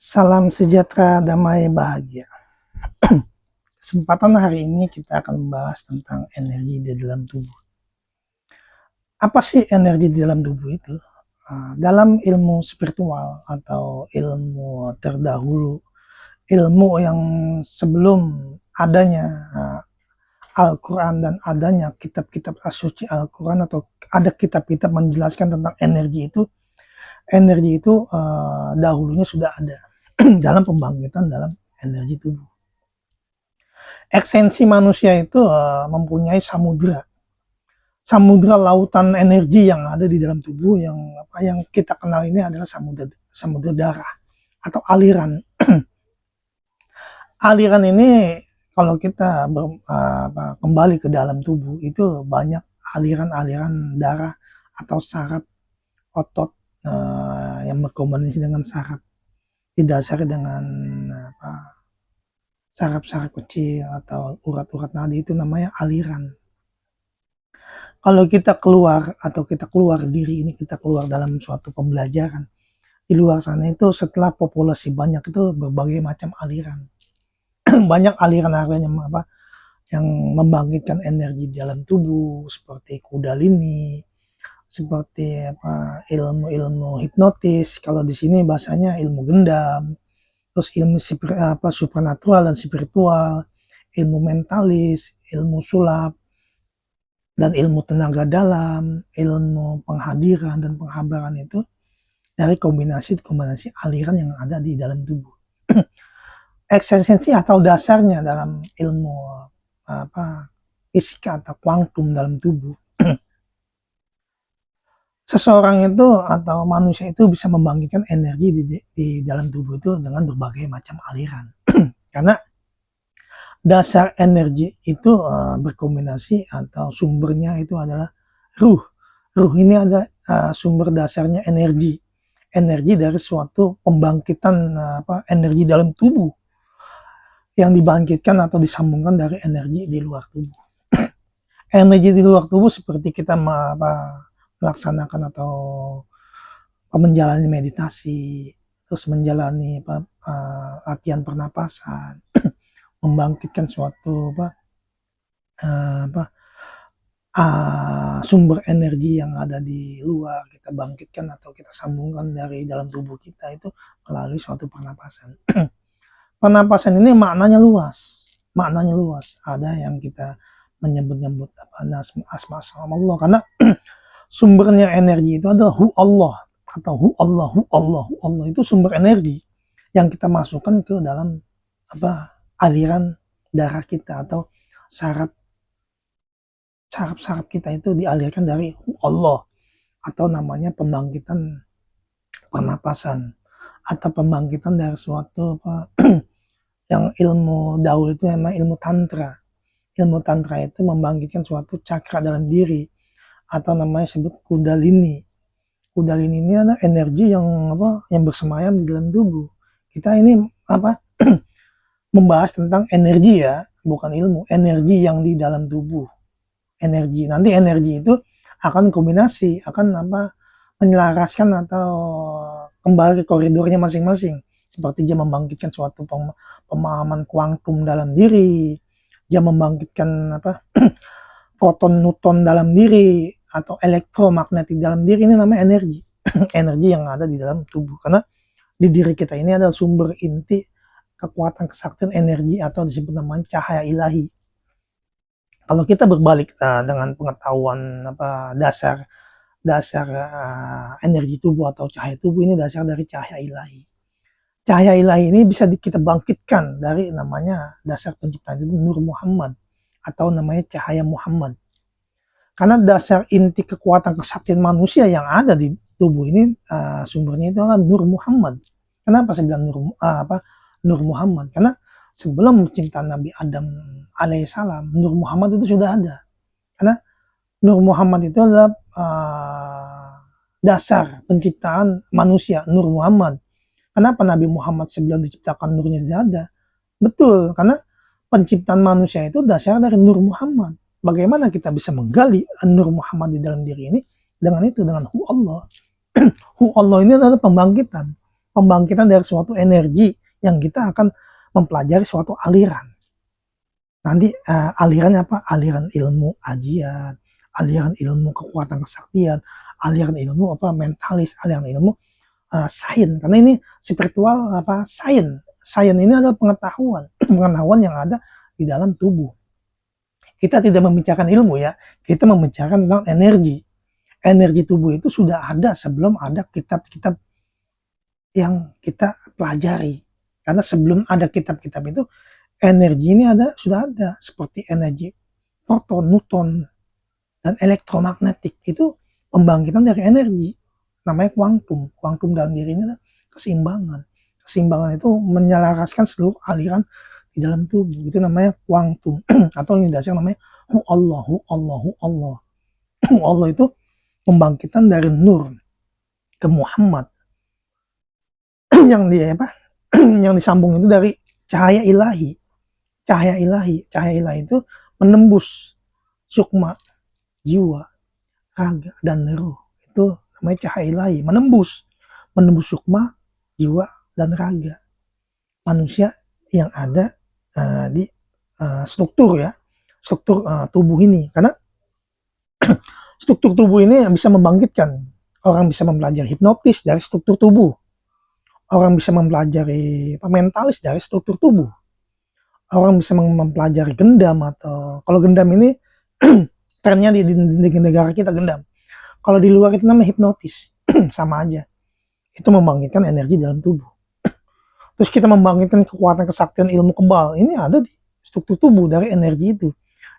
Salam sejahtera, damai, bahagia. Kesempatan hari ini kita akan membahas tentang energi di dalam tubuh. Apa sih energi di dalam tubuh itu? Dalam ilmu spiritual atau ilmu terdahulu, ilmu yang sebelum adanya Al-Quran dan adanya kitab-kitab suci Al-Quran atau ada kitab-kitab menjelaskan tentang energi itu dahulunya sudah ada dalam pembangkitan dalam energi tubuh. Esensi manusia itu mempunyai samudra lautan energi yang ada di dalam tubuh, yang kita kenal ini adalah samudra darah atau aliran. Aliran ini kalau kita kembali ke dalam tubuh itu banyak aliran-aliran darah atau saraf otot yang berkomunikasi dengan saraf, didasari dengan saraf-saraf kecil atau urat-urat nadi, itu namanya aliran. Kalau kita keluar diri ini, kita keluar dalam suatu pembelajaran, di luar sana itu setelah populasi banyak itu berbagai macam aliran. Banyak aliran-aliran yang membangkitkan energi di dalam tubuh, seperti kundalini, seperti ilmu hipnotis, kalau di sini bahasanya ilmu gendam, terus ilmu supernatural dan spiritual, ilmu mentalis, ilmu sulap, dan ilmu tenaga dalam, ilmu penghadiran dan penghabaran, itu dari kombinasi aliran yang ada di dalam tubuh. Esensi atau dasarnya dalam ilmu fisika atau kuantum dalam tubuh, seseorang itu atau manusia itu bisa membangkitkan energi di dalam tubuh itu dengan berbagai macam aliran. Karena dasar energi itu berkombinasi atau sumbernya itu adalah ruh. Ruh ini ada sumber dasarnya energi dari suatu pembangkitan energi dalam tubuh yang dibangkitkan atau disambungkan dari energi di luar tubuh. Energi di luar tubuh seperti kita melaksanakan atau menjalani meditasi, terus menjalani latihan pernapasan, membangkitkan suatu sumber energi yang ada di luar, kita bangkitkan atau kita sambungkan dari dalam tubuh kita itu melalui suatu pernapasan. Pernapasan ini maknanya luas. Ada yang kita menyebut asma Allah, karena sumbernya energi itu adalah hu Allah atau hu Allah itu sumber energi yang kita masukkan ke dalam aliran darah kita atau saraf kita itu dialirkan dari hu Allah, atau namanya pembangkitan pernapasan atau pembangkitan dari suatu yang ilmu dahulu itu memang ilmu tantra. Ilmu tantra itu membangkitkan suatu cakra dalam diri atau namanya sebut kundalini. Kundalini ini adalah energi yang bersemayam di dalam tubuh. Kita ini membahas tentang energi ya, bukan ilmu, energi yang di dalam tubuh. Energi, nanti energi itu akan kombinasi, akan menyelaraskan atau kembali ke koridornya masing-masing. Seperti dia membangkitkan suatu pemahaman kuantum dalam diri, dia membangkitkan proton nutron dalam diri atau elektromagnetik dalam diri, ini namanya energi. Energi yang ada di dalam tubuh, karena di diri kita ini adalah sumber inti kekuatan kesaktian energi atau disebut namanya cahaya ilahi. Kalau kita berbalik dengan pengetahuan dasar energi tubuh atau cahaya tubuh, ini dasar dari cahaya ilahi. Cahaya ilahi ini bisa kita bangkitkan dari namanya dasar penciptaan itu Nur Muhammad atau namanya cahaya Muhammad. Karena dasar inti kekuatan kesaktian manusia yang ada di tubuh ini sumbernya itu adalah Nur Muhammad. Kenapa saya bilang Nur Muhammad? Karena sebelum penciptaan Nabi Adam alaihissalam, Nur Muhammad itu sudah ada. Karena Nur Muhammad itu adalah dasar penciptaan manusia, Nur Muhammad. Kenapa Nabi Muhammad sebelum diciptakan nurnya tidak ada? Betul, karena penciptaan manusia itu dasar dari Nur Muhammad. Bagaimana kita bisa menggali Nur Muhammad di dalam diri ini? Dengan hu Allah. Hu Allah ini adalah pembangkitan. pembangkitan dari suatu energi yang kita akan mempelajari suatu aliran. Nanti alirannya apa? Aliran ilmu ajian, aliran ilmu kekuatan kesaktian, aliran ilmu apa? Mentalis, aliran ilmu sains. Karena ini spiritual apa? Sains. Sains ini adalah pengetahuan, pengetahuan yang ada di dalam tubuh. Kita tidak membicarakan ilmu ya, kita membicarakan tentang energi. Energi tubuh itu sudah ada sebelum ada kitab-kitab yang kita pelajari. Karena sebelum ada kitab-kitab itu, energi ini sudah ada. Seperti energi proton, neutron, dan elektromagnetik. Itu pembangkitan dari energi. Namanya kuantum. Kuantum dalam diri ini adalah keseimbangan. Keseimbangan itu menyelaraskan seluruh aliran di dalam tubuh. Itu namanya kuantum. Atau yang dasar namanya Hu Allah, Hu Allah, Hu Allah. Hu Allah itu pembangkitan dari nur ke Muhammad yang dia apa yang disambung itu dari cahaya ilahi. Cahaya ilahi itu menembus sukma, jiwa, raga, dan roh. Itu namanya cahaya ilahi, menembus sukma, jiwa, dan raga manusia yang ada di struktur tubuh ini. Karena struktur tubuh ini bisa membangkitkan. Orang bisa mempelajari hipnotis dari struktur tubuh. Orang bisa mempelajari mentalis dari struktur tubuh. Orang bisa mempelajari gendam, atau kalau gendam ini trennya di negara kita gendam. Kalau di luar itu namanya hipnotis. Sama aja. Itu membangkitkan energi dalam tubuh. Terus kita membangkitkan kekuatan kesaktian ilmu kebal. Ini ada di struktur tubuh dari energi itu.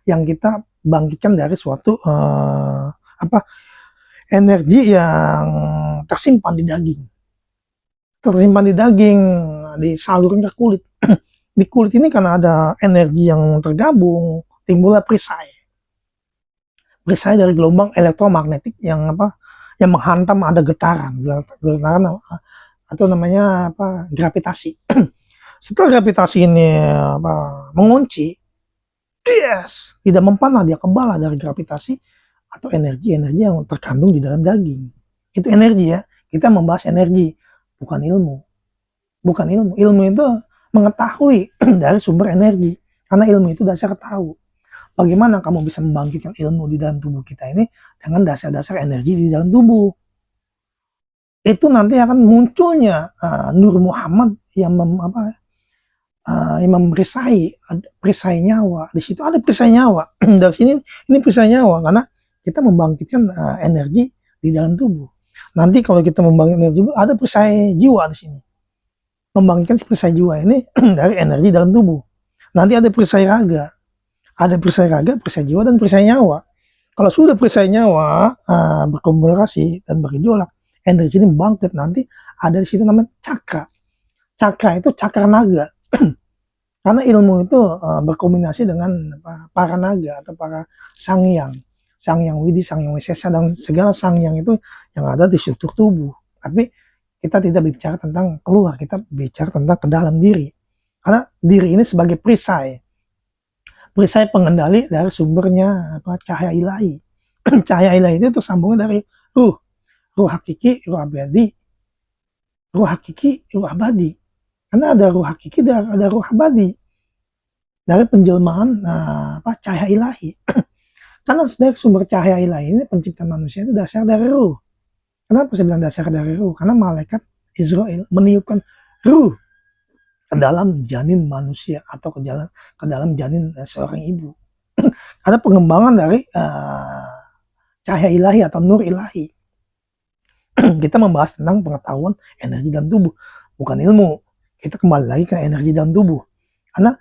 Yang kita bangkitkan dari suatu energi yang tersimpan di daging. Tersimpan di daging, disalurkan ke kulit. Di kulit ini karena ada energi yang tergabung, timbullah perisai. Perisai dari gelombang elektromagnetik yang menghantam, ada getaran atau namanya gravitasi. Setelah gravitasi ini mengunci, tidak mempan, dia kebal dari gravitasi atau energi yang terkandung di dalam daging. Itu energi ya. Kita membahas energi, bukan ilmu. Bukan ilmu. Ilmu itu mengetahui dari sumber energi. Karena ilmu itu dasar tahu. Bagaimana kamu bisa membangkitkan ilmu di dalam tubuh kita ini dengan dasar-dasar energi di dalam tubuh. Itu nanti akan munculnya Nur Muhammad yang perisai nyawa. Di situ ada perisai nyawa. Dari sini ini perisai nyawa karena kita membangkitkan energi di dalam tubuh. Nanti kalau kita membangkitkan energi, ada perisai jiwa di sini. Membangkitkan perisai jiwa ini dari energi dalam tubuh. Nanti ada perisai raga. Ada perisai raga, perisai jiwa, dan perisai nyawa. Kalau sudah perisai nyawa berkomunikasi dan bergejolak, energi ini bangkit, nanti ada di situ namanya cakra. Cakra itu cakra naga. Karena ilmu itu berkombinasi dengan para naga atau para sangyang. Sangyang Widi, Sangyang Wisesa, dan segala sangyang itu yang ada di struktur tubuh. Tapi kita tidak bicara tentang keluar, kita bicara tentang ke dalam diri. Karena diri ini sebagai perisai. Perisai pengendali dari sumbernya cahaya ilahi. Cahaya ilahi itu tersambungnya dari ruh. Ruh hakiki, ruh abadi. Ruh hakiki, ruh abadi. Karena ada ruh hakiki, ada ruh abadi. Dari penjelmaan cahaya ilahi. Karena dari sumber cahaya ilahi ini penciptaan manusia itu dasar dari ruh. Kenapa saya bilang dasar dari ruh? Karena malaikat Israel meniupkan ruh ke dalam janin manusia atau ke dalam janin seorang ibu. Ada pengembangan dari cahaya ilahi atau nur ilahi. Kita membahas tentang pengetahuan energi dalam tubuh, bukan ilmu. Kita kembali lagi ke energi dalam tubuh. Karena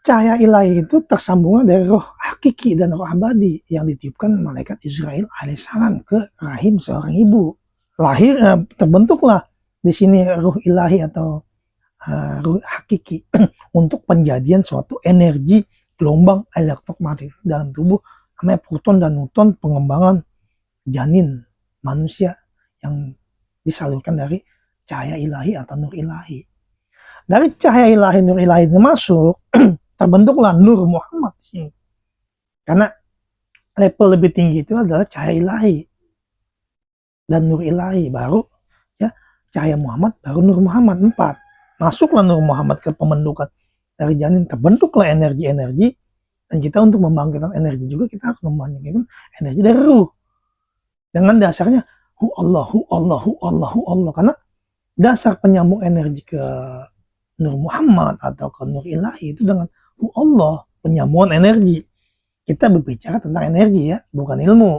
cahaya ilahi itu tersambungnya dari roh hakiki dan roh abadi yang ditiupkan malaikat Israel alaihissalam ke rahim seorang ibu. Terbentuklah di sini ruh ilahi atau ruh hakiki untuk penjadian suatu energi gelombang elektromagnetik dalam tubuh, namanya proton dan neutron, pengembangan janin manusia yang disalurkan dari cahaya ilahi atau nur ilahi. Dari cahaya ilahi, nur ilahi itu masuk, terbentuklah Nur Muhammad di sini. Karena level lebih tinggi itu adalah cahaya ilahi dan nur ilahi, baru ya cahaya Muhammad, baru Nur Muhammad. 4. Masuklah Nur Muhammad ke pembentukan dari janin, terbentuklah energi-energi, dan kita untuk membangkitkan energi juga kita harus membangkitkan energi dari ruh. Dengan dasarnya hu Allah, hu Allah, hu Allah, hu Allah. Karena dasar penyambung energi ke Nur Muhammad atau ke Nur Ilahi itu dengan hu Allah, penyambungan energi. Kita berbicara tentang energi ya, bukan ilmu.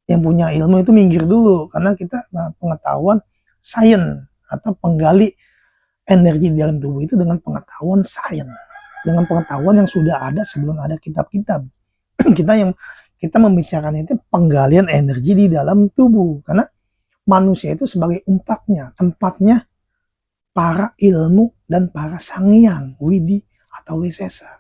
Yang punya ilmu itu minggir dulu, karena kita pengetahuan sains atau penggali energi di dalam tubuh itu dengan pengetahuan sains, dengan pengetahuan yang sudah ada sebelum ada kitab-kitab. kita membicarakan itu penggalian energi di dalam tubuh, karena manusia itu sebagai umpatnya, tempatnya para ilmu dan para sangyang, widi atau wisesa.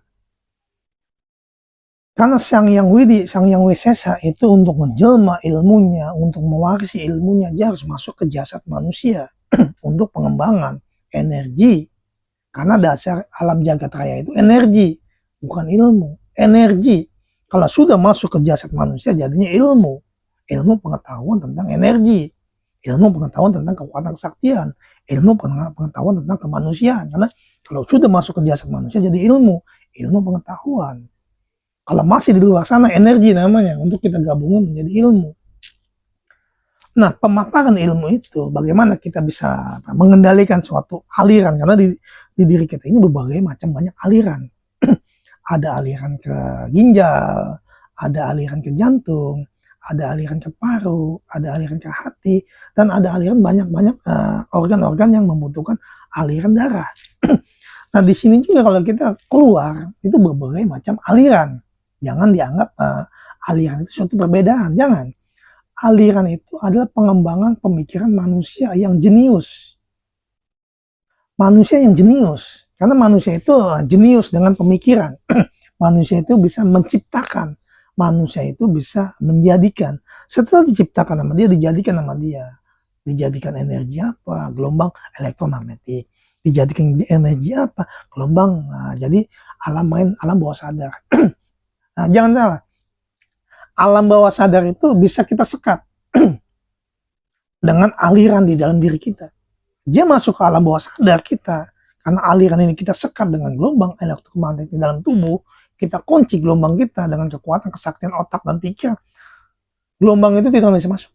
Karena Sangyang Widi, Sangyang Wisesa itu untuk menjelma ilmunya, untuk mewarisi ilmunya, dia harus masuk ke jasad manusia untuk pengembangan energi. Karena dasar alam jagat raya itu energi, bukan ilmu. Energi. Kalau sudah masuk ke jasad manusia, jadinya ilmu. Ilmu pengetahuan tentang energi. Ilmu pengetahuan tentang kekuatan kesaktian. Ilmu pengetahuan tentang kemanusiaan. Karena kalau sudah masuk ke jasad manusia, jadi ilmu. Ilmu pengetahuan. Kalau masih di luar sana, energi namanya, untuk kita gabungin menjadi ilmu. Nah, pemaparan ilmu itu, bagaimana kita bisa mengendalikan suatu aliran, karena di diri kita ini berbagai macam banyak aliran. Ada aliran ke ginjal, ada aliran ke jantung, ada aliran ke paru, ada aliran ke hati, dan ada aliran banyak-banyak organ-organ yang membutuhkan aliran darah. Nah, di sini juga kalau kita keluar, itu berbagai macam aliran. Jangan dianggap aliran itu suatu perbedaan, jangan. Aliran itu adalah pengembangan pemikiran manusia yang jenius. Manusia yang jenius, karena manusia itu jenius dengan pemikiran. Manusia itu bisa menciptakan, manusia itu bisa menjadikan. Setelah diciptakan sama dia, dijadikan sama dia. Dijadikan energi apa? Gelombang elektromagnetik. Dijadikan energi apa? Gelombang, jadi alam bawah sadar. Nah, jangan salah, alam bawah sadar itu bisa kita sekat dengan aliran di dalam diri kita. Dia masuk ke alam bawah sadar kita, karena aliran ini kita sekat dengan gelombang elektromagnetik di dalam tubuh, kita kunci gelombang kita dengan kekuatan kesaktian otak dan pikiran. Gelombang itu tidak bisa masuk,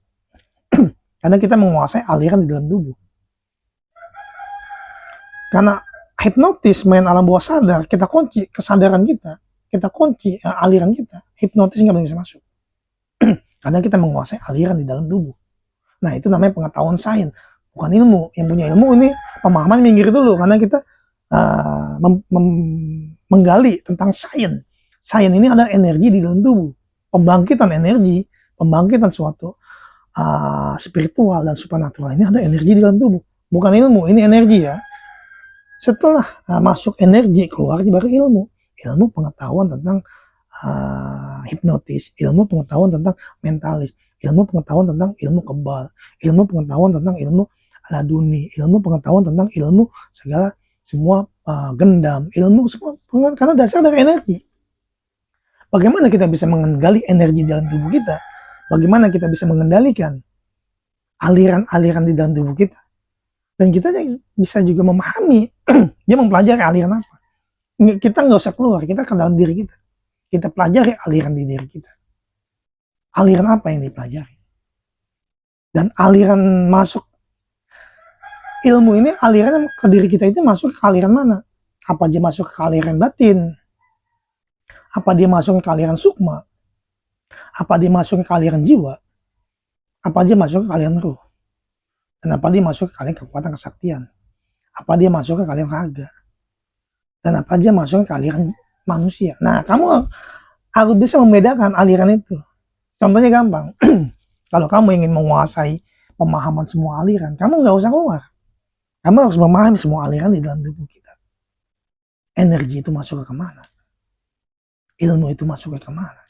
karena kita menguasai aliran di dalam tubuh. Karena hipnotis main alam bawah sadar, kita kunci kesadaran kita. Kita kunci aliran kita, hipnotis nggak bisa masuk. Karena kita menguasai aliran di dalam tubuh. Nah, itu namanya pengetahuan sains, bukan ilmu. Yang punya ilmu ini pemahaman minggir dulu, karena kita menggali tentang sains. Sains ini adalah energi di dalam tubuh, pembangkitan energi, pembangkitan suatu spiritual dan supernatural. Ini ada energi di dalam tubuh, bukan ilmu. Ini energi ya. Setelah masuk energi, keluar baru ilmu. Ilmu pengetahuan tentang hipnotis, ilmu pengetahuan tentang mentalis, ilmu pengetahuan tentang ilmu kebal, ilmu pengetahuan tentang ilmu laduni, ilmu pengetahuan tentang ilmu segala semua gendam, ilmu semua, karena dasar dari energi. Bagaimana kita bisa menggali energi dalam tubuh kita? Bagaimana kita bisa mengendalikan aliran-aliran di dalam tubuh kita? Dan kita bisa juga memahami, dia mempelajari aliran apa. Kita nggak usah keluar, kita ke dalam diri kita. Kita pelajari aliran di diri kita. Aliran apa yang dipelajari? Dan aliran masuk ilmu ini, aliran ke diri kita itu masuk ke aliran mana? Apa dia masuk ke aliran batin? Apa dia masuk ke aliran sukma? Apa dia masuk ke aliran jiwa? Apa dia masuk ke aliran ruh? Dan apa dia masuk ke aliran kekuatan kesaktian? Apa dia masuk ke aliran raga? Dan apa aja masuknya ke aliran manusia. Nah, kamu harus bisa membedakan aliran itu. Contohnya gampang. Kalau kamu ingin menguasai pemahaman semua aliran, kamu nggak usah keluar. Kamu harus memahami semua aliran di dalam tubuh kita. Energi itu masuk ke kemana? Ilmu itu masuk ke kemana?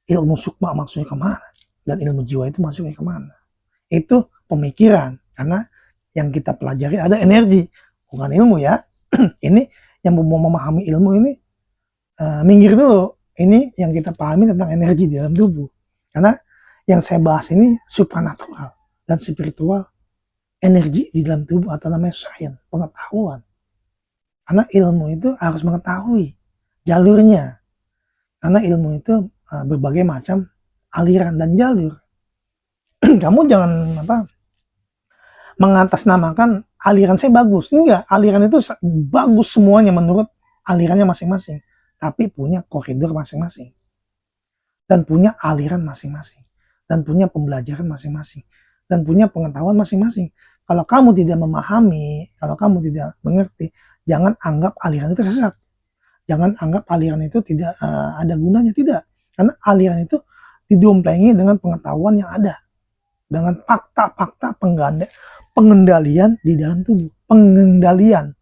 Ilmu sukma masuknya kemana? Dan ilmu jiwa itu masuknya kemana? Itu pemikiran. Karena yang kita pelajari ada energi. Bukan ilmu ya. Ini yang mau memahami ilmu ini minggir dulu. Ini yang kita pahami tentang energi di dalam tubuh. Karena yang saya bahas ini supranatural dan spiritual energi di dalam tubuh atau namanya sains, pengetahuan. Karena ilmu itu harus mengetahui jalurnya. Karena ilmu itu berbagai macam aliran dan jalur. Kamu jangan mengatasnamakan aliran saya bagus. Enggak, aliran itu bagus semuanya menurut alirannya masing-masing. Tapi punya koridor masing-masing. Dan punya aliran masing-masing. Dan punya pembelajaran masing-masing. Dan punya pengetahuan masing-masing. Kalau kamu tidak memahami, kalau kamu tidak mengerti, jangan anggap aliran itu sesat. Jangan anggap aliran itu tidak ada gunanya, tidak. Karena aliran itu didomplengi dengan pengetahuan yang ada. Dengan fakta-fakta pengendalian di dalam tubuh. Pengendalian.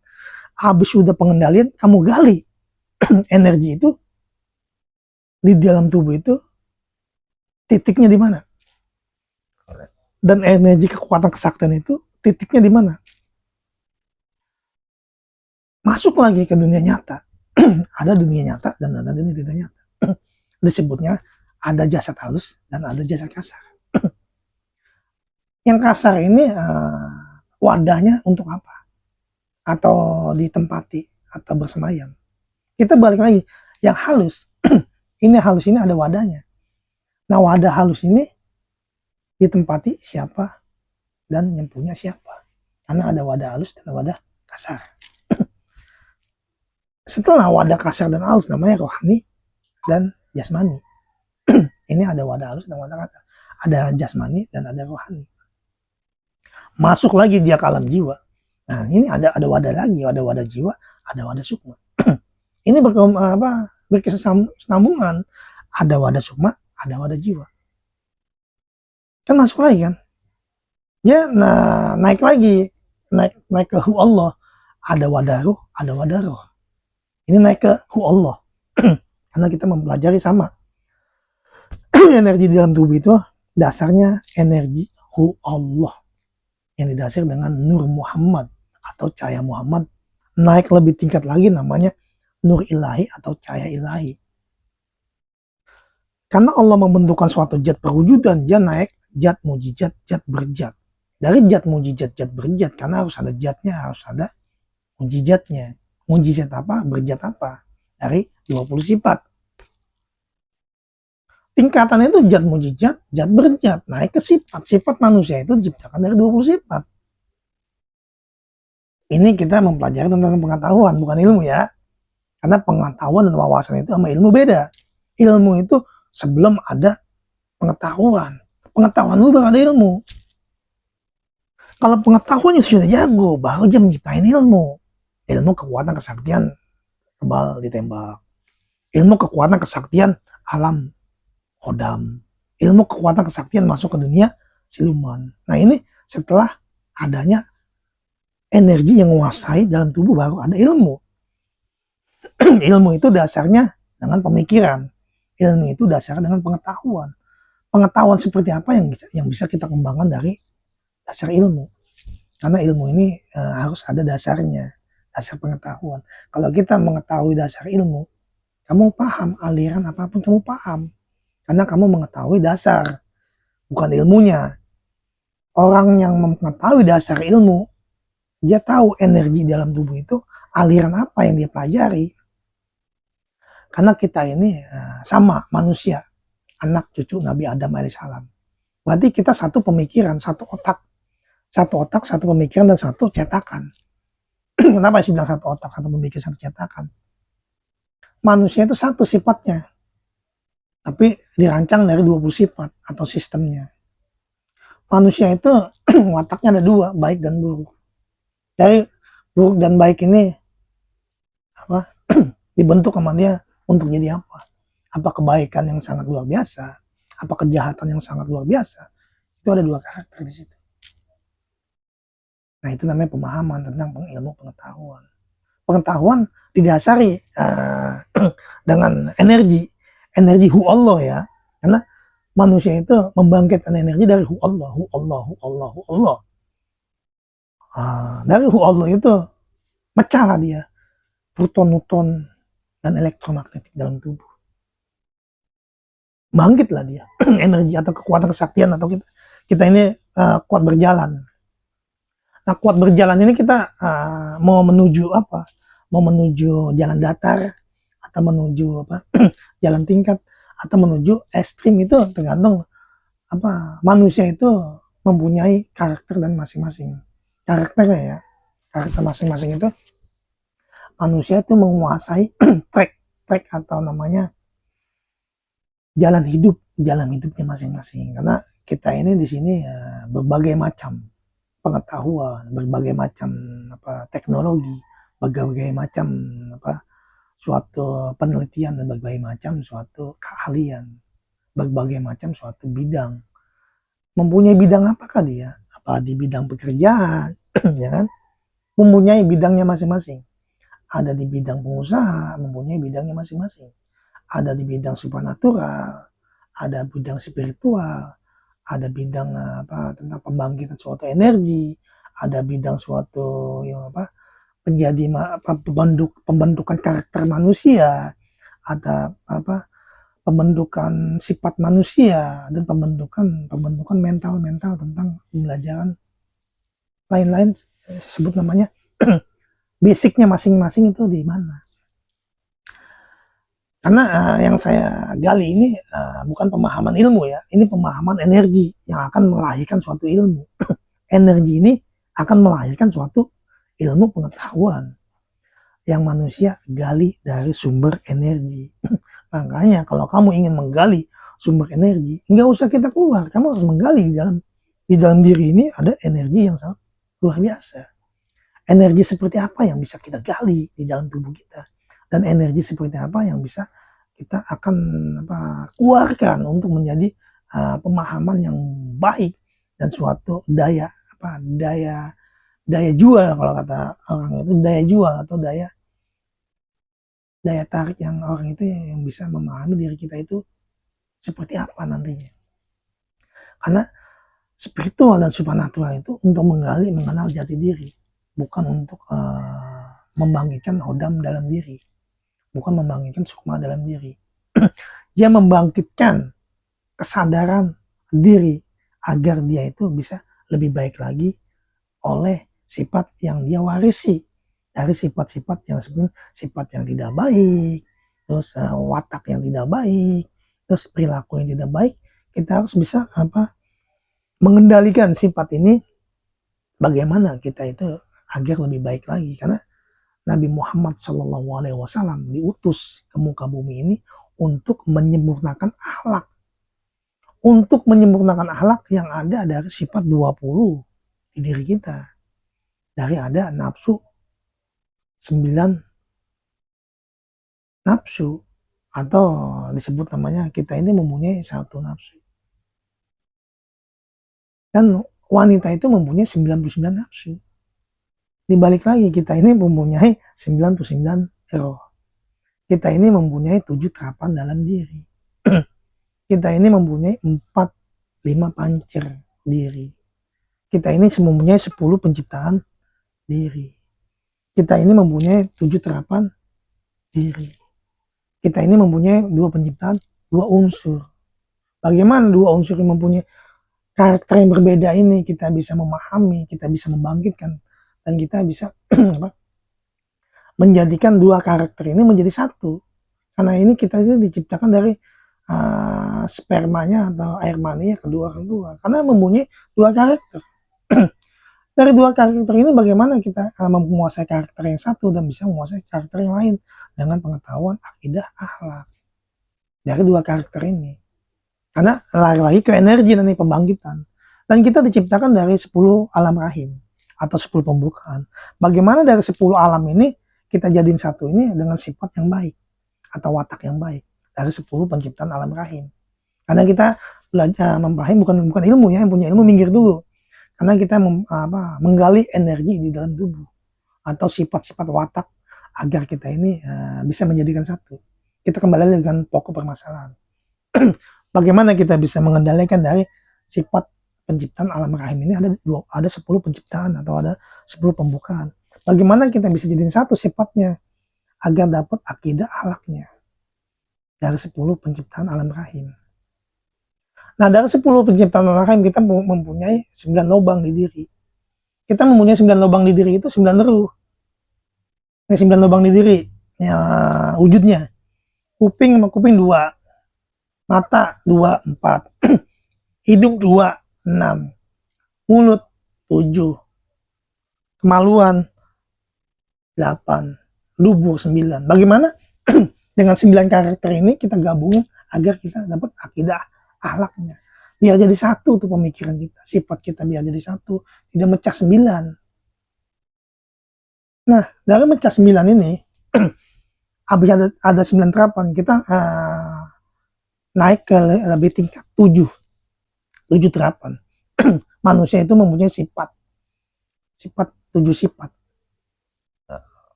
Habis sudah pengendalian, kamu gali energi itu di dalam tubuh itu, titiknya di mana? Dan energi kekuatan kesaktian itu titiknya di mana? Masuk lagi ke dunia nyata. Ada dunia nyata dan ada dunia tidak nyata. Disebutnya ada jasad halus dan ada jasad kasar. Yang kasar ini wadahnya untuk apa? Atau ditempati atau bersemayam. Kita balik lagi, yang halus, ini halus ini ada wadahnya. Nah, wadah halus ini ditempati siapa dan yang punya siapa. Karena ada wadah halus dan wadah kasar. Setelah wadah kasar dan halus namanya rohani dan jasmani. Ini ada wadah halus dan wadah kasar. Ada jasmani dan ada rohani. Masuk lagi dia ke alam jiwa. Nah, ini ada wadah lagi, ada wadah jiwa, ada wadah sukma. Ini berkesinambungan. Ada wadah sukma, ada wadah jiwa. Kan masuk lagi kan? Ya, nah naik lagi, naik ke hu Allah. Ada wadah ruh, ada wadah roh. Ini naik ke hu Allah. Karena kita mempelajari sama. Energi di dalam tubuh itu dasarnya energi hu Allah. Yang didasar dengan Nur Muhammad atau cahaya Muhammad. Naik lebih tingkat lagi namanya Nur Ilahi atau cahaya Ilahi. Karena Allah membentukkan suatu zat perwujudan, dia naik zat mujizat, zat berjat. Dari zat mujizat, zat berjat, karena harus ada zatnya, harus ada mujizatnya. Mujizat apa? Berjat apa? Dari 20 sifat. Tingkatan itu zat mujizat, zat berjat, naik ke sifat. Sifat manusia itu diciptakan dari 20 sifat. Ini kita mempelajari tentang pengetahuan, bukan ilmu ya. Karena pengetahuan dan wawasan itu sama ilmu beda. Ilmu itu sebelum ada pengetahuan. Pengetahuan itu baru ada ilmu. Kalau pengetahuannya sudah jago, baru dia menciptain ilmu. Ilmu kekuatan kesaktian kebal ditembak. Ilmu kekuatan kesaktian alam hodam. Ilmu kekuatan kesaktian masuk ke dunia siluman. Nah, ini setelah adanya energi yang menguasai dalam tubuh baru ada ilmu. Ilmu itu dasarnya dengan pemikiran. Ilmu itu dasarnya dengan pengetahuan. Pengetahuan seperti apa yang bisa kita kembangkan dari dasar ilmu. Karena ilmu ini harus ada dasarnya, dasar pengetahuan. Kalau kita mengetahui dasar ilmu, kamu paham aliran apapun kamu paham. Karena kamu mengetahui dasar, bukan ilmunya. Orang yang mengetahui dasar ilmu, dia tahu energi dalam tubuh itu, aliran apa yang dia pelajari. Karena kita ini sama manusia, anak cucu Nabi Adam alaihissalam. Berarti kita satu pemikiran, satu otak. Satu otak, satu pemikiran, dan satu cetakan. Kenapa sih bilang satu otak, satu pemikiran, satu cetakan? Manusia itu satu sifatnya. Tapi dirancang dari 20 sifat atau sistemnya. Manusia itu wataknya ada dua, baik dan buruk. Dari buruk dan baik ini dibentuk sama dia untuk jadi apa? Apa kebaikan yang sangat luar biasa? Apa kejahatan yang sangat luar biasa? Itu ada dua karakter di situ. Nah, itu namanya pemahaman tentang ilmu pengetahuan. Pengetahuan didasari dengan energi hu Allah ya. Karena manusia itu membangkitkan energi dari hu Allah, hu Allah, hu Allah, hu Allah. Dari hu Allah itu mecahlah dia proton, neutron, dan elektromagnetik dalam tubuh. Bangkitlah dia energi atau kekuatan kesaktian atau kita ini kuat berjalan. Nah, kuat berjalan ini kita mau menuju apa? Mau menuju jalan datar atau menuju apa? Jalan tingkat atau menuju ekstrim itu tergantung apa manusia itu mempunyai karakter dan masing-masing karakternya ya. Karakter masing-masing itu manusia itu menguasai track atau namanya jalan hidupnya masing-masing. Karena kita ini di sini ya, berbagai macam pengetahuan, berbagai macam apa teknologi, berbagai macam apa suatu penelitian dan berbagai macam suatu keahlian, berbagai macam suatu bidang. Mempunyai bidang apakah dia? Apa di bidang pekerjaan, ya kan? Mempunyai bidangnya masing-masing. Ada di bidang pengusaha, mempunyai bidangnya masing-masing. Ada di bidang supernatural, ada bidang spiritual, ada bidang apa tentang pembangkitan suatu energi, ada bidang suatu yang apa menjadi apa pembentukan karakter manusia, ada apa pembentukan sifat manusia dan pembentukan mental tentang pembelajaran lain-lain sebut namanya basicnya masing-masing itu di mana. Karena yang saya gali ini bukan pemahaman ilmu ya, ini pemahaman energi yang akan melahirkan suatu ilmu. Energi ini akan melahirkan suatu ilmu pengetahuan yang manusia gali dari sumber energi. Makanya kalau kamu ingin menggali sumber energi, nggak usah kita keluar, kamu harus menggali di dalam diri ini ada energi yang sangat luar biasa. Energi seperti apa yang bisa kita gali di dalam tubuh kita, dan energi seperti apa yang bisa kita akan keluarkan untuk menjadi pemahaman yang baik dan suatu daya jual kalau kata orang itu, daya jual atau daya tarik yang orang itu yang bisa memahami diri kita itu seperti apa nantinya. Karena spiritual dan supernatural itu untuk menggali, mengenal jati diri, bukan untuk membangkitkan hodam dalam diri, bukan membangkitkan sukma dalam diri. Dia membangkitkan kesadaran diri agar dia itu bisa lebih baik lagi oleh sifat yang dia warisi dari sifat-sifat yang sebenarnya sifat yang tidak baik, terus watak yang tidak baik, terus perilaku yang tidak baik. Kita harus bisa mengendalikan sifat ini, bagaimana kita itu agar lebih baik lagi. Karena Nabi Muhammad SAW diutus ke muka bumi ini untuk menyempurnakan akhlak, yang ada dari sifat 20 di diri kita. Dari ada nafsu 9 nafsu, atau disebut namanya kita ini mempunyai 1 nafsu. Dan wanita itu mempunyai 99 nafsu. Dibalik lagi kita ini mempunyai 99 roh. Kita ini mempunyai 7 terapan dalam diri. Kita ini mempunyai 5 pancer diri. Kita ini mempunyai 10 penciptaan diri. Kita ini mempunyai 7 terapan diri. Kita ini mempunyai 2 penciptaan, 2 unsur. Bagaimana 2 unsur yang mempunyai karakter yang berbeda ini kita bisa memahami, kita bisa membangkitkan, dan kita bisa menjadikan 2 karakter ini menjadi 1. Karena ini kita ini diciptakan dari spermanya atau air maninya kedua orang tua, karena mempunyai 2 karakter. Dari 2 karakter ini bagaimana kita menguasai karakter yang 1 dan bisa menguasai karakter yang lain dengan pengetahuan akidah akhlak dari 2 karakter ini. Karena lagi-lagi ke energi dan pembangkitan. Dan kita diciptakan dari 10 alam rahim atau 10 pembukaan. Bagaimana dari 10 alam ini kita jadiin 1 ini dengan sifat yang baik atau watak yang baik dari 10 penciptaan alam rahim. Karena kita belajar memahami bukan ilmu ya, yang punya ilmu minggir dulu. Karena kita menggali energi di dalam tubuh atau sifat-sifat watak agar kita ini bisa menjadikan 1. Kita kembali dengan pokok permasalahan. Bagaimana kita bisa mengendalikan dari sifat penciptaan alam rahim ini, ada 10 penciptaan atau ada 10 pembukaan. Bagaimana kita bisa jadiin 1 sifatnya agar dapat akidah akhlaknya dari 10 penciptaan alam rahim. Nah, dari 10 penciptaan alam rahim kita mempunyai 9 lubang di diri. Kita mempunyai 9 lubang di diri itu 9 ruh. Ini 9 lubang di diri ya, wujudnya. Kuping sama kuping 2, mata 2, 4, hidung 2, 6, mulut 7, kemaluan 8, lubur 9. Bagaimana dengan 9 karakter ini kita gabungin agar kita dapat akidah akhlaknya. Biar jadi satu tuh pemikiran kita, sifat kita biar jadi satu, tidak mecah 9. Nah, dari mecah 9 ini, habis ada 9 terapan, kita naik ke lebih tingkat 7 terapan. Manusia itu mempunyai sifat 7 sifat.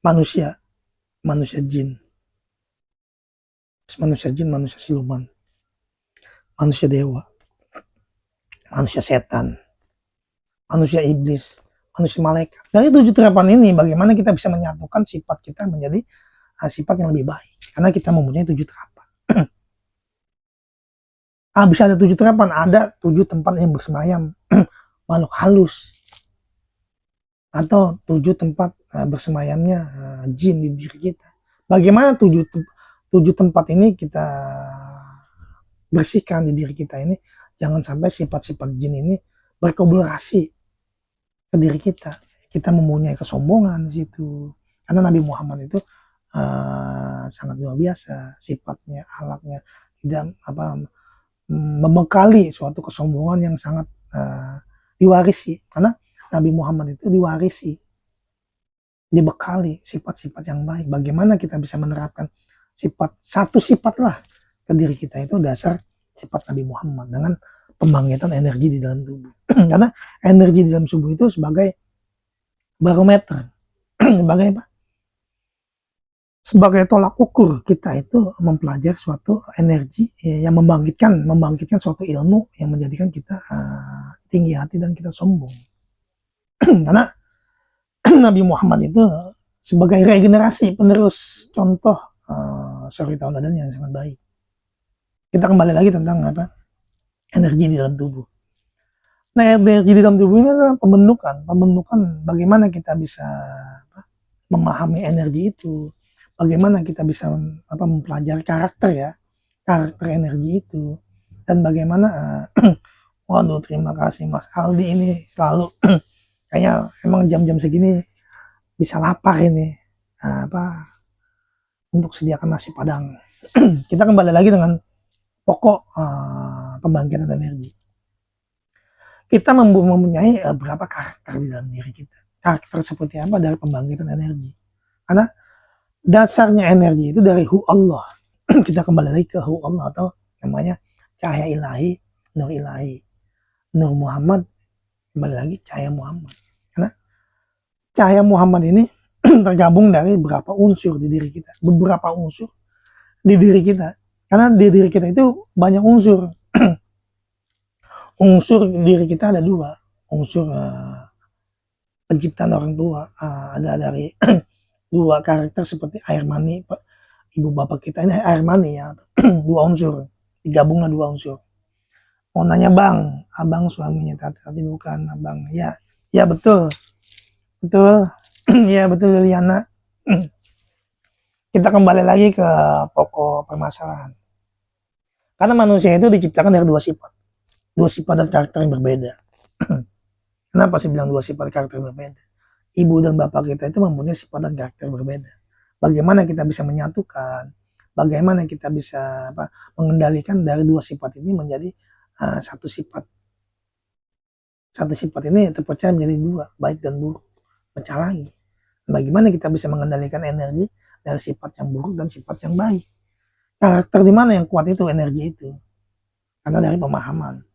Manusia jin, manusia siluman, manusia dewa, manusia setan, manusia iblis, manusia malaikat. Dari 7 terapan ini, bagaimana kita bisa menyatukan sifat kita menjadi sifat yang lebih baik, karena kita mempunyai 7 terapan. Bisa ada 7 terapan, ada 7 tempat yang bersemayam makhluk halus, atau 7 tempat bersemayamnya jin di diri kita. Bagaimana 7 tempat ini kita bersihkan di diri kita ini, jangan sampai sifat-sifat jin ini berkolaborasi ke diri kita. Kita mempunyai kesombongan di situ. Karena Nabi Muhammad itu sangat luar biasa sifatnya, akhlaknya, tidak membekali suatu kesombongan yang sangat diwarisi. Karena Nabi Muhammad itu dibekali sifat-sifat yang baik. Bagaimana kita bisa menerapkan satu sifat lah ke diri kita, itu dasar sifat Nabi Muhammad dengan pembangkitan energi di dalam tubuh. Karena energi di dalam tubuh itu sebagai barometer, sebagai apa? Sebagai tolak ukur kita itu mempelajari suatu energi yang membangkitkan suatu ilmu yang menjadikan kita tinggi hati dan kita sombong. Karena Nabi Muhammad itu sebagai regenerasi penerus contoh suri tauladan yang sangat baik. Kita kembali lagi tentang energi di dalam tubuh. Nah, energi di dalam tubuh ini adalah pembentukan bagaimana kita bisa memahami energi itu, bagaimana kita bisa mempelajari karakter energi itu, dan bagaimana waduh, terima kasih Mas Aldi ini selalu kayaknya emang jam-jam segini bisa lapar ini untuk sediakan nasi padang. Kita kembali lagi dengan pokok pembangkitan energi. Kita mempunyai berapa karakter di dalam diri kita. Karakter seperti apa dari pembangkitan energi. Karena dasarnya energi itu dari Hu Allah. Kita kembali lagi ke Hu Allah, atau namanya cahaya ilahi, nur ilahi. Nur Muhammad, kembali lagi cahaya Muhammad. Karena cahaya Muhammad ini tergabung dari beberapa unsur di diri kita. Beberapa unsur di diri kita. Karena di diri kita itu banyak unsur. Unsur diri kita ada 2. Unsur penciptaan orang tua. Ada dari 2 karakter seperti air mani. Ibu bapak kita ini air mani ya. 2 unsur. Digabunglah 2 unsur. Mau nanya bang, abang suaminya Tati bukan abang. Ya betul. Betul. Ya betul Liliana. Kita kembali lagi ke pokok permasalahan. Karena manusia itu diciptakan dari 2 sifat. 2 sifat dan karakter yang berbeda. Kenapa sih bilang 2 sifat karakter yang berbeda? Ibu dan bapak kita itu mempunyai sifat dan karakter berbeda. Bagaimana kita bisa menyatukan? Bagaimana kita bisa mengendalikan dari 2 sifat ini menjadi satu sifat? Satu sifat ini terpecah menjadi 2, baik dan buruk. Pecah lagi. Bagaimana kita bisa mengendalikan energi dari sifat yang buruk dan sifat yang baik? Karakter di mana yang kuat itu, energi itu? Karena dari pemahaman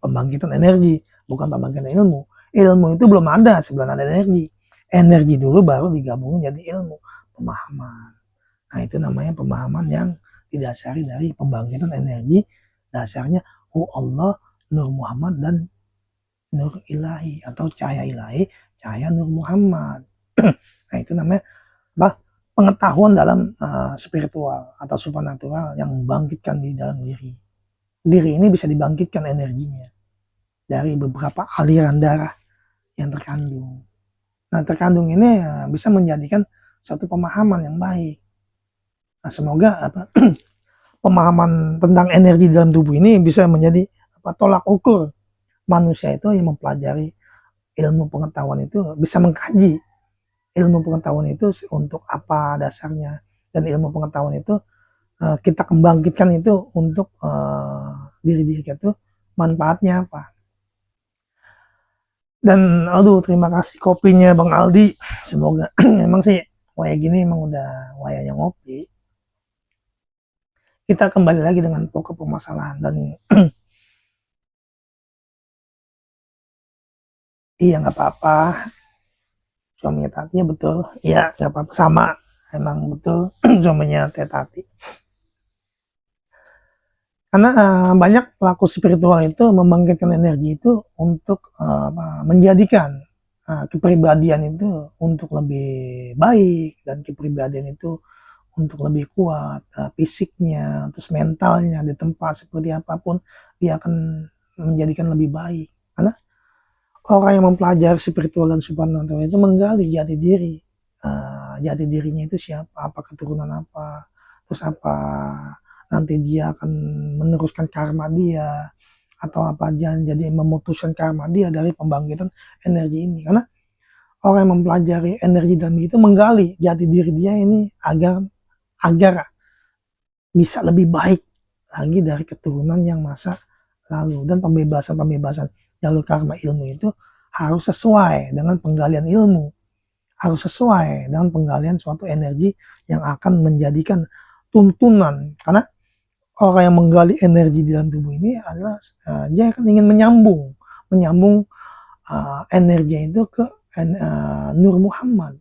pembangkitan energi, bukan pembangkitan ilmu. Ilmu itu belum ada sebelum ada energi. Energi dulu baru digabungin jadi ilmu, pemahaman. Nah, itu namanya pemahaman yang didasari dari pembangkitan energi, dasarnya Hu Allah, Nur Muhammad, dan Nur Ilahi atau cahaya ilahi, cahaya Nur Muhammad. Nah, itu namanya pengetahuan dalam spiritual atau supernatural yang membangkitkan di dalam diri. Diri ini bisa dibangkitkan energinya dari beberapa aliran darah yang terkandung. Nah, terkandung ini bisa menjadikan satu pemahaman yang baik. Nah, semoga pemahaman tentang energi dalam tubuh ini bisa menjadi tolak ukur manusia itu yang mempelajari ilmu pengetahuan itu, bisa mengkaji ilmu pengetahuan itu untuk apa dasarnya, dan ilmu pengetahuan itu kita kembangkan itu untuk diri-diri kita itu manfaatnya apa. Dan aduh, terima kasih kopinya Bang Aldi. Semoga emang sih waya gini emang udah wayanya ngopi. Kita kembali lagi dengan pokok permasalahan. Dan iya, nggak apa-apa, suaminya Tati, ya betul, iya nggak apa-apa, sama, emang betul suaminya Tati. Karena banyak pelaku spiritual itu membangkitkan energi itu untuk menjadikan kepribadian itu untuk lebih baik, dan kepribadian itu untuk lebih kuat, fisiknya, terus mentalnya, di tempat seperti apapun dia akan menjadikan lebih baik. Karena orang yang mempelajari spiritual dan supernatural itu menggali jati diri, jati dirinya itu siapa, apa keturunan apa, terus apa nanti dia akan meneruskan karma dia, atau apa aja, jadi memutuskan karma dia dari pembangkitan energi ini. Karena orang yang mempelajari energi dan itu menggali jati diri dia ini agar bisa lebih baik lagi dari keturunan yang masa lalu. Dan pembebasan jalur karma ilmu itu harus sesuai dengan penggalian ilmu, harus sesuai dengan penggalian suatu energi yang akan menjadikan tuntunan. Karena orang yang menggali energi di dalam tubuh ini adalah dia akan ingin menyambung energinya itu ke Nur Muhammad.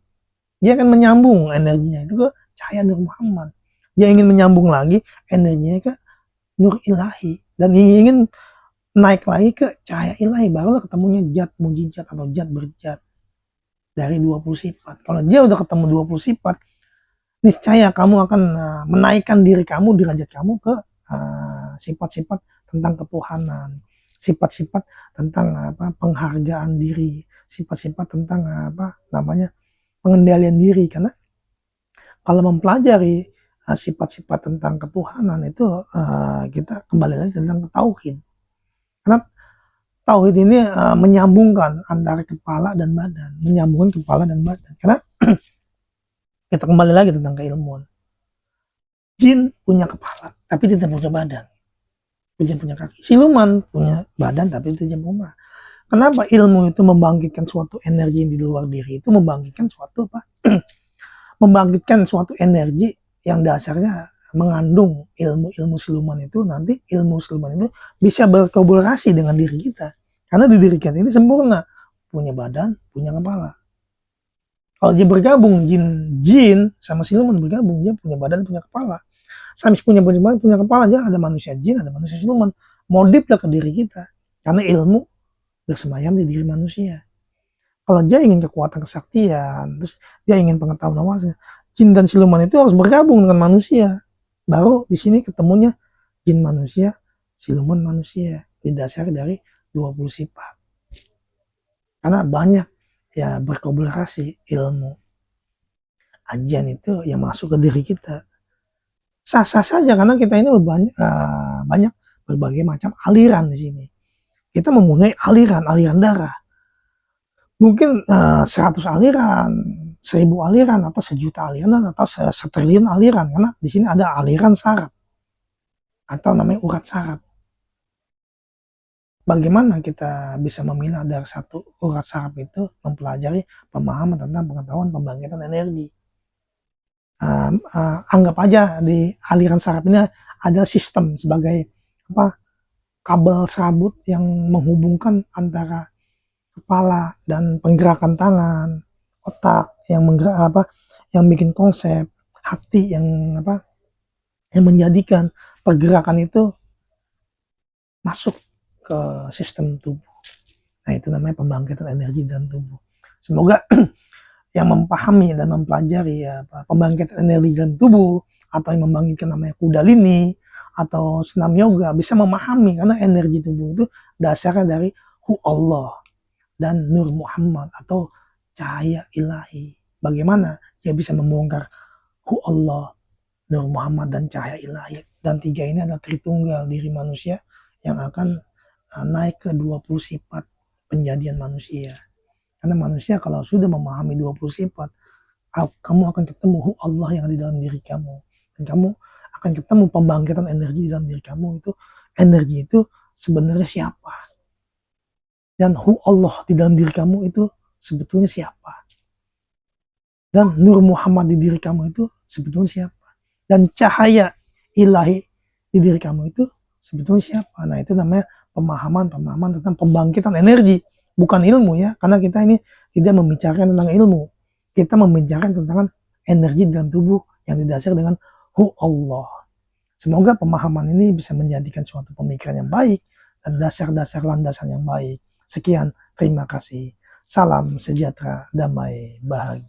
Dia akan menyambung energinya itu ke cahaya Nur Muhammad. Dia ingin menyambung lagi energinya ke Nur Ilahi, dan ingin naik lagi ke cahaya ilahi, barulah ketemunya zat mujizat atau zat berjat dari 20 sifat. Kalau dia udah ketemu 20 sifat, niscaya kamu akan menaikkan diri kamu, derajat kamu ke sifat-sifat tentang ketuhanan, sifat-sifat tentang penghargaan diri, sifat-sifat tentang pengendalian diri. Karena kalau mempelajari sifat-sifat tentang ketuhanan itu kita kembali lagi tentang tauhid. Karena tauhid ini menyambungkan antara kepala dan badan, menyambungkan kepala dan badan. Karena kita kembali lagi tentang keilmuan. Jin punya kepala, tapi dia tidak punya badan. Jin punya kaki. Siluman punya badan, tapi dia tidak punya. Kenapa ilmu itu membangkitkan suatu energi di luar diri, itu membangkitkan suatu membangkitkan suatu energi yang dasarnya mengandung ilmu siluman itu. Nanti ilmu siluman itu bisa berkolaborasi dengan diri kita, karena di diri kita ini sempurna, punya badan, punya kepala. Kalau dia bergabung, jin sama siluman bergabung, dia punya badan, punya kepala. Samis punya badan, punya kepala, dia ada manusia jin, ada manusia siluman. Modiflah ke diri kita, karena ilmu bersemayam di diri manusia. Kalau dia ingin kekuatan kesaktian, terus dia ingin pengetahuan awasnya, jin dan siluman itu harus bergabung dengan manusia. Baru di sini ketemunya jin manusia, siluman manusia, didasari dari 20 sifat. Karena banyak ya berkolaborasi ilmu ajian itu yang masuk ke diri kita. Sah-sah saja, karena kita ini banyak berbagai macam aliran di sini. Kita mempunyai aliran darah. Mungkin 100 aliran, 1000 aliran, atau 1.000.000 aliran, atau 1.000.000.000 aliran. Karena di sini ada aliran saraf, atau namanya urat saraf. Bagaimana kita bisa memilah dari satu urat saraf itu? Mempelajari pemahaman tentang pengetahuan pembangkitan energi. Anggap aja di aliran saraf ini ada sistem sebagai kabel serabut yang menghubungkan antara kepala dan penggerakan tangan, otak yang yang bikin konsep, hati yang yang menjadikan pergerakan itu masuk ke sistem tubuh. Nah, itu namanya pembangkitan energi dalam tubuh. Semoga yang memahami dan mempelajari pembangkitan energi dalam tubuh, atau yang membangkitkan namanya kundalini atau senam yoga, bisa memahami, karena energi tubuh itu dasarnya dari Allah. dan Nur Muhammad atau cahaya ilahi. Bagaimana dia bisa membongkar Hu Allah, Nur Muhammad, dan cahaya ilahi. Dan tiga ini adalah Tritunggal diri manusia yang akan naik ke 20 sifat penjadian manusia. Karena manusia kalau sudah memahami 20 sifat, kamu akan ketemu Hu Allah yang ada di dalam diri kamu. Dan kamu akan ketemu pembangkitan energi di dalam diri kamu itu. Energi itu sebenarnya siapa? Dan Hu Allah di dalam diri kamu itu sebetulnya siapa? Dan Nur Muhammad di diri kamu itu sebetulnya siapa? Dan cahaya ilahi di diri kamu itu sebetulnya siapa? Nah, itu namanya pemahaman tentang pembangkitan energi, bukan ilmu ya, karena kita ini tidak membicarakan tentang ilmu, kita membicarakan tentang energi dalam tubuh yang didasarkan dengan Hu Allah. Semoga pemahaman ini bisa menjadikan suatu pemikiran yang baik dan dasar-dasar landasan yang baik. Sekian, terima kasih. Salam sejahtera, damai, bahagia.